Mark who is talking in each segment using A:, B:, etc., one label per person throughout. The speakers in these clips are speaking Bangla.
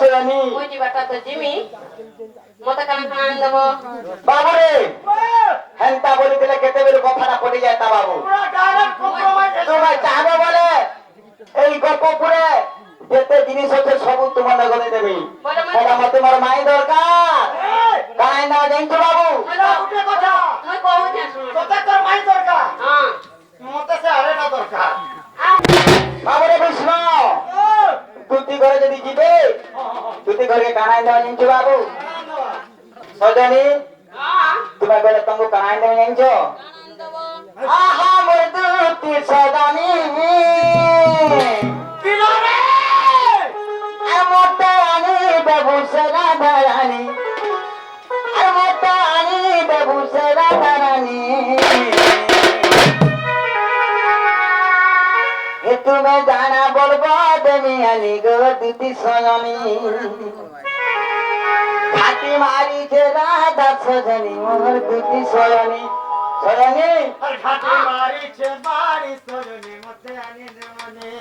A: সজনী
B: ওই দিবাটা তো জিমি মতে কান খান দেব
A: বাবু রে হেনতা বলি দিলে কেতে বের কথাটা পড়ে যায় তা বাবু
C: পুরা ডাইরেক্ট কম্প্রোমাইজ
A: তোমায় চাবে বলে এই গোপপুরে যেতে জিনিস হচ্ছে সবু তোমার নগদে দেবে এটা আমার তোমার মাই দরকার কাই না জানছো বাবু
C: এটা উঠে কথা
B: মই কও না শুনো
C: তোতে তোর মাই দরকার
B: হ্যাঁ
C: মতে সে আরেটা দরকার
A: বাবু রে বিষ্ণ তুতি ঘরে যদি ଯିବେ তুতি ঘরে কানাই দেওয়া জানছো বাবু সজনী
B: হ্যাঁ
A: তুমি বলে তোমাকে কানাই দেওয়া জানছো
B: কান দেব
A: আহা মোর দুতি সজনী
C: কিনারে
A: মতো আনি বাবু সেরা দারানি আর মতো আনি বাবু সেরা দারানি তুমি জানা বলবো তুমি আনি গো দুটি সজনী হাতি মারিছে রাধা সজনী মোর দুটি সজনী সজনী
C: আর ঘাটে মারিছে বাড়ি সজনে মতে আনি দেবনে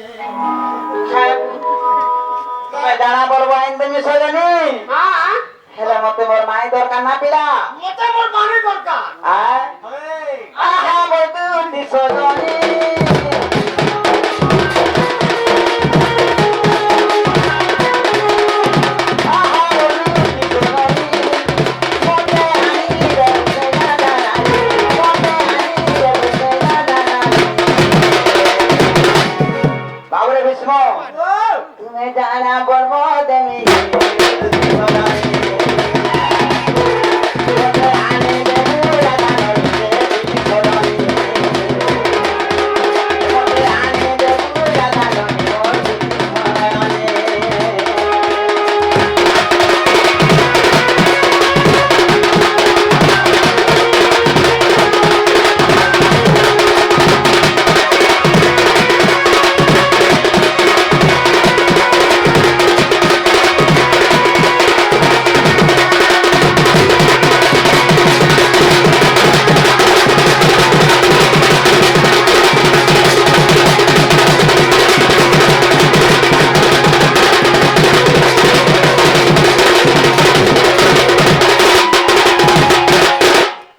A: তুমি জানা বলবো আইন তুমি সজনী
B: হ্যাঁ
A: হেলে মতে মোর মাই দরকার না পিলা
C: মতে মোর বাড়ি দরকার
A: আয়
C: এই
A: আহা মোর দুটি সজনী আহা মোর দুটি সজনী মতে আনি দেবো দাদানি মতে আনি দেবো দাদানি বাবুরে বিষ্ণ
C: ও
A: তুমি জানা বলবো দেমি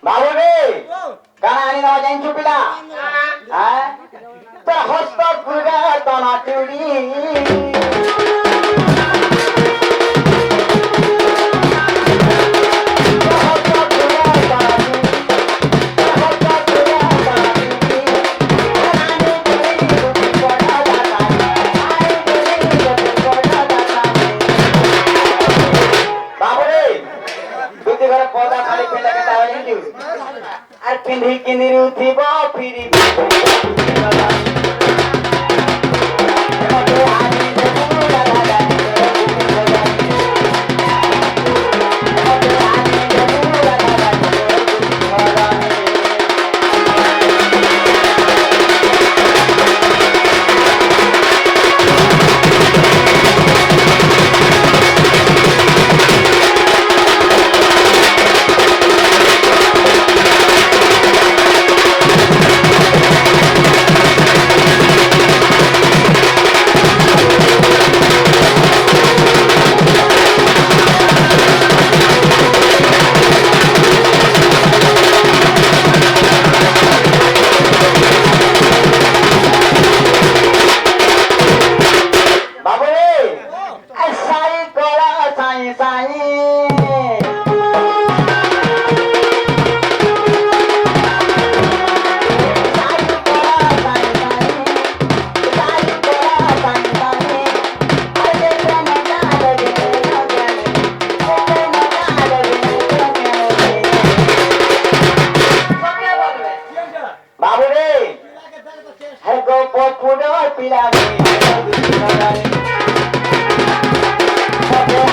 A: বাবুরে কানা আনি নাও জানছো পিলা হ্যাঁ তোর হস্ত পুরা তনা চুড়ি বাবুরে দুটি ঘরে পদা খালি পেলে কেটা হয়ে যাইছো আর পিন্ধি কিনির উঠিব ফিরি বাবুরে সাই করা সাই সাই
B: সবে বলবে
A: বাবুরে হ্যাঁ গোপুর পিলা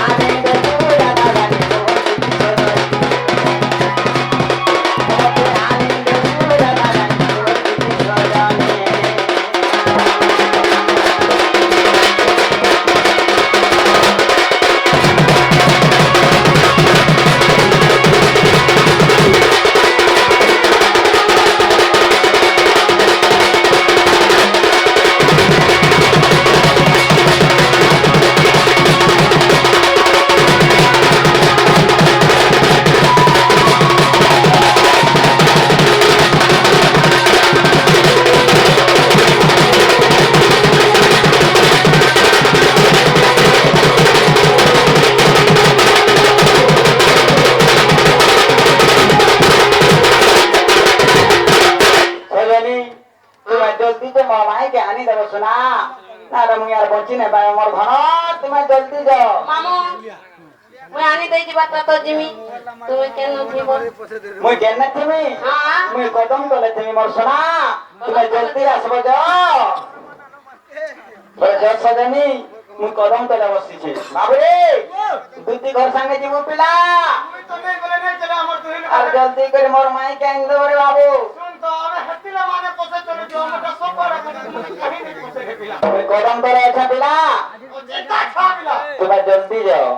A: আনে না রে মুই আর বঞ্চি না পাই আমার ধন তুমি জলদি যাও
B: মামু মুই আনি দেই যাবাটা তো জিমি তুমি কেন থিব
A: মুই কেন তুমি
B: হ্যাঁ
A: মুই কদম তলে তুমি মোর সোনা তুমি জলদি আসবো যাও জল সজানি মুই কদম তলে বসিছি বাবু রে দুটি ঘর সাঙ্গে যাব পিলা
C: তুমি তো নেই বলে নেই চলে আমার দুই
A: আর জলদি করে মোর মাই কেন দেব রে বাবু
C: শুন তো আমি হাতিলা মানে পথে চলে যাও আমাটা সব বড় করে তুমি কাহিনী পথে গেছিলাম
A: মুই কদম তলে আছা পিলা
C: ও যেটা খাবিলা
A: তুমি জলদি যাও